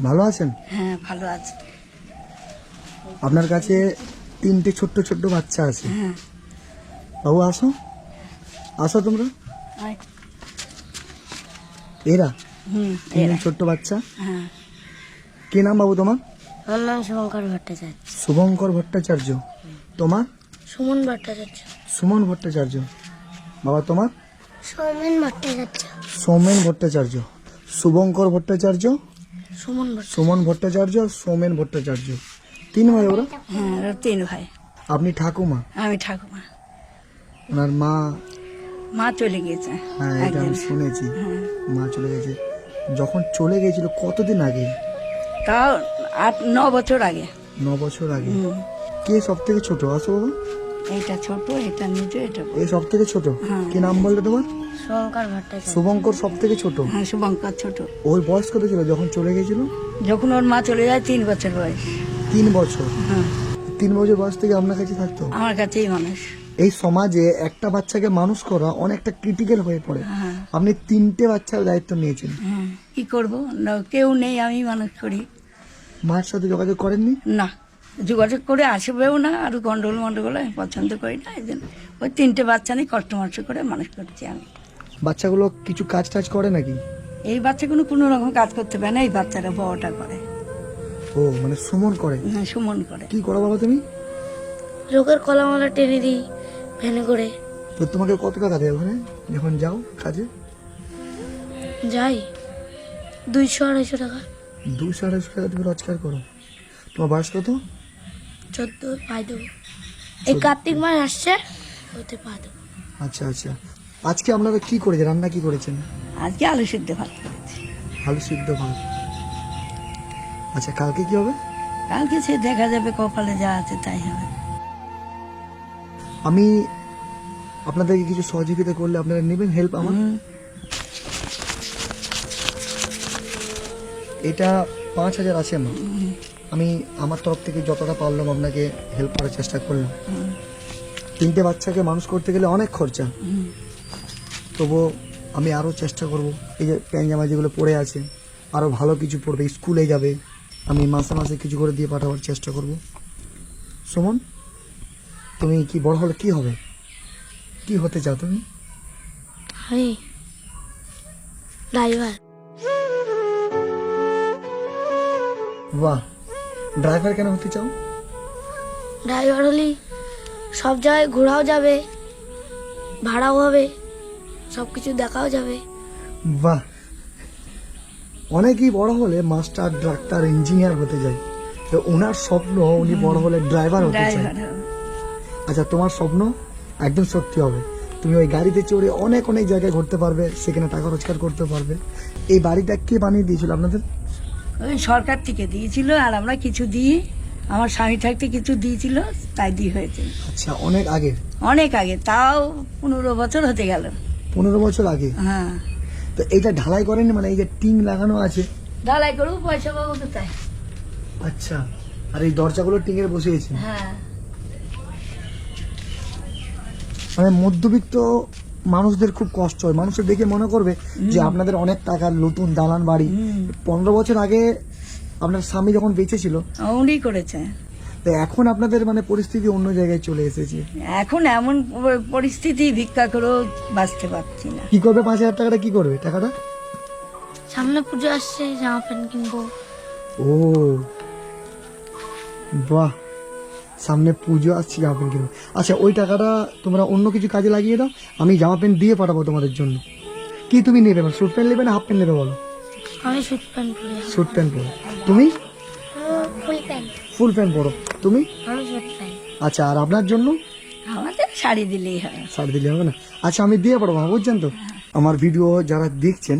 ভালো আছেন? হ্যাঁ ভালো আছি। আপনার কাছে 3টে ছোট্ট ছোট্ট বাচ্চা আছে। হ্যাঁ বাবু আসো, আসো তোমরা। আয়। এরা হুম 3 ছোট্ট বাচ্চা। হ্যাঁ কি নাম বাবু তোমার? আমার নাম শুভঙ্কর ভট্টাচার্য। শুভঙ্কর ভট্টাচার্য। তোমার? সুমন ভট্টাচার্য। সুমন ভট্টাচার্য। বাবা তোমার? সৌমেন ভট্টাচার্য। সৌমেন ভট্টাচার্য। শুভঙ্কর ভট্টাচার্য, সুমন ভট্টাচার্য। সুমন ভট্টাচার্য, সৌমেন ভট্টাচার্য। 3 ভাই ওরা। হ্যাঁ ওরা 3 ভাই। আপনি ঠাকুমা? আমি ঠাকুমা। ওনার মা? মা চলে গিয়েছে। হ্যাঁ এটা আমি শুনেছি, মা চলে গেছে। যখন চলে গেছিল কতদিন আগে? তাও 8-9 বছর আগে। 9 বছর আগে। কে সব থেকে ছোট? আসো বাবা। এটা ছোট, এটা নিচে, এটা বড়। এই সব থেকে ছোট? কি নাম বললে তোমার? শুভঙ্কর ভট্টাচার্য। শুভঙ্কর সব থেকে ছোট। হ্যাঁ শুভঙ্কর ছোট। ওর বয়স কত ছিল যখন চলে গেছিল? যখন ওর মা চলে যায় 3 বছর বয়স। 3 বছর। হ্যাঁ 3 বছর বয়স থেকে আপনার কাছে থাকতো? আমার কাছেই মানুষ। এই সমাজে একটা বাচ্চাকে মানুষ করা অনেকটা ক্রিটিক্যাল হয়ে পড়ে। হ্যাঁ আপনি 3টে বাচ্চার দায়িত্ব নিয়েছেন। হ্যাঁ কি করবো না, কেউ নেই, আমি মানুষ করি। মায়ের সাথে যোগাযোগ করেননি? না যোগাযোগ করে আসবেও না, আর গন্ডগোল মন্ডগোল আমি পছন্দ করি না। এই জন্য ওই 3টে বাচ্চা নিয়ে কষ্ট মষ্ট করে মানুষ করছি আমি। বাচ্চাগুলো কিছু কাজ টাজ করে নাকি? এই বাচ্চাগুলো কোনো রকম কাজ করতে পারে না, এই বাচ্চারা বড়টা করে। ও মানে সুমন করে? হ্যাঁ সুমন করে। কি করো বাবা তুমি? রোগের কলামালা টেনে দিই ভ্যানে করে। তো তোমাকে কত টাকা দেয় ওখানে যখন যাও কাজে? যাই 200-250 টাকা। 200-250 টাকা তুমি রোজগার করো। তোমার বয়স কত? 14 পাই দেবো। এই কার্তিক মাস আসছে, ওতে পা দেবো। আচ্ছা আচ্ছা। আজকে আপনারা কি করেছেন, রান্না কি করেছেন? আজকে আলু সিদ্ধ ভাত করেছি। আলু সিদ্ধ ভাত। আচ্ছা কালকে কি হবে? কালকে সে দেখা যাবে, কপালে যা আছে তাই হবে। আমি আপনাদেরকে কিছু সহযোগিতা করলে আপনারা নেবেন হেল্প আমার? এটা 5000 আছে মা। আমি আমার তরফ থেকে যতটা পারলাম আপনাকে হেল্প করার চেষ্টা করলাম। 3টে বাচ্চাকে মানুষ করতে গেলে অনেক খরচা, তবুও আমি আরও চেষ্টা করব। এই যে প্যান্ট জামা যেগুলো পরে আছে, আরও ভালো কিছু পড়বে, স্কুলে যাবে, আমি মাসে মাসে কিছু করে দিয়ে পাঠাবার চেষ্টা করব। সুমন, তুমি কি বড় হলে কি হবে, কি হতে চাও তুমি? আমি ড্রাইভার। বাহ, ড্রাইভার কেন হতে চাও? ড্রাইভার হলেই সব জায়গায় ঘোরাও যাবে, ভাড়াও হবে, সব কিছু দেখাও যাবে। বাহ, অনেকেই বড় হলে মাস্টার, ডাক্তার, ইঞ্জিনিয়ার হতে যায়, তো ওনার স্বপ্ন উনি বড় হলে ড্রাইভার হতে চায়। ড্রাইভার হবে। আচ্ছা, তোমার স্বপ্ন একদম সত্যি হবে। তুমি ওই গাড়িতে চড়ে অনেক অনেক জায়গায় ঘুরতে পারবে, সেখানে টাকা রোজগার করতে পারবে। এই বাড়িটা কে বানিয়ে দিয়েছিল আপনাদের? ওই সরকার থেকে দিয়েছিল, আর আমরা কিছু দিই, আমার স্বামী থাকতে কিছু দিয়েছিল, তাই দিয়ে হয়েছে। আচ্ছা, অনেক আগে? অনেক আগে, তাও 15 বছর হতে গেল। 15 বছর আগে? হ্যাঁ তো এইটা ঢালাই করেনি, মানে এই যে টিন লাগানো আছে? ঢালাই করবো, পয়সা পাবো কোথায়? আচ্ছা, আর এই দরজাগুলো টিনের বসিয়েছে? হ্যাঁ মানে মধ্যবিত্ত মানুষদের খুব কষ্ট হয়, মানুষের দেখে মনে করবে যে আপনাদের অনেক টাকার নতুন দালান বাড়ি। 15 বছর আগে আপনার স্বামী যখন বেঁচে ছিল, উনি করেছে। তো এখন আপনাদের মানে পরিস্থিতি অন্য জায়গায় চলে এসেছে। এখন এমন পরিস্থিতি, ভিক্ষা করেও বাঁচতে পারছি না। কি করবে 5000 টাকাটা? কি করবে টাকাটা? সামনে পুজো আসছে, জামা প্যান্ট কিনবো। ও বাহ, সামনে পুজো আসছে, জামা প্যান্ট কিনবে। আচ্ছা, ওই টাকাটা তোমরা অন্য কিছু কাজে লাগিয়ে দাও, আমি জামা প্যান্ট দিয়ে পাঠাবো তোমাদের জন্য। কি তুমি নেবে, স্যুট প্যান্ট নেবে না হাফ প্যান্ট নেবে বলো? আমি স্যুট প্যান্ট পরি। স্যুট প্যান্ট পরো। তুমি? Full pant. ফুল প্যান্ট পরো। তুমি? আমি স্যুট প্যান্ট। আচ্ছা, আর আপনার জন্য? আমাদের শাড়ি দিলেই হয়। শাড়ি দিলে হবে না? আচ্ছা, আমি দিয়ে পাঠাবো, বুঝছেন তো? আমার ভিডিও যারা দেখছেন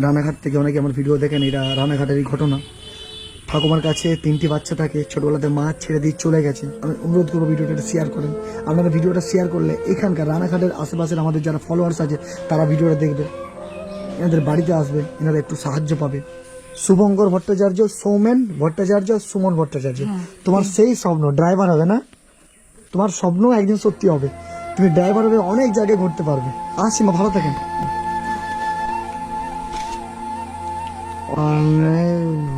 রানাঘাট থেকে, অনেকে আমার ভিডিও দেখেন, এটা রানাঘাটের এই ঘটনা। ঠাকুমার কাছে 3টি বাচ্চা থাকে, ছোটবেলাতে মা ছেড়ে দিয়ে চলে গেছে। আমি অনুরোধ করবো ভিডিওটা শেয়ার করেন। আপনারা ভিডিওটা শেয়ার করলে এখানকার রানাঘাটের আশেপাশের আমাদের যারা ফলোয়ার্স আছে তারা ভিডিওটা দেখবে, এনাদের বাড়িতে আসবে, এনারা একটু সাহায্য পাবে। শুভঙ্কর ভট্টাচার্য, সৌমেন ভট্টাচার্য, সুমন ভট্টাচার্য, তোমার সেই স্বপ্ন ড্রাইভার হবে না? তোমার স্বপ্ন একদিন সত্যি হবে, তুমি ড্রাইভার হবে, অনেক জায়গায় ঘুরতে পারবে। আসছি মা, ভালো থাকেন। অনেক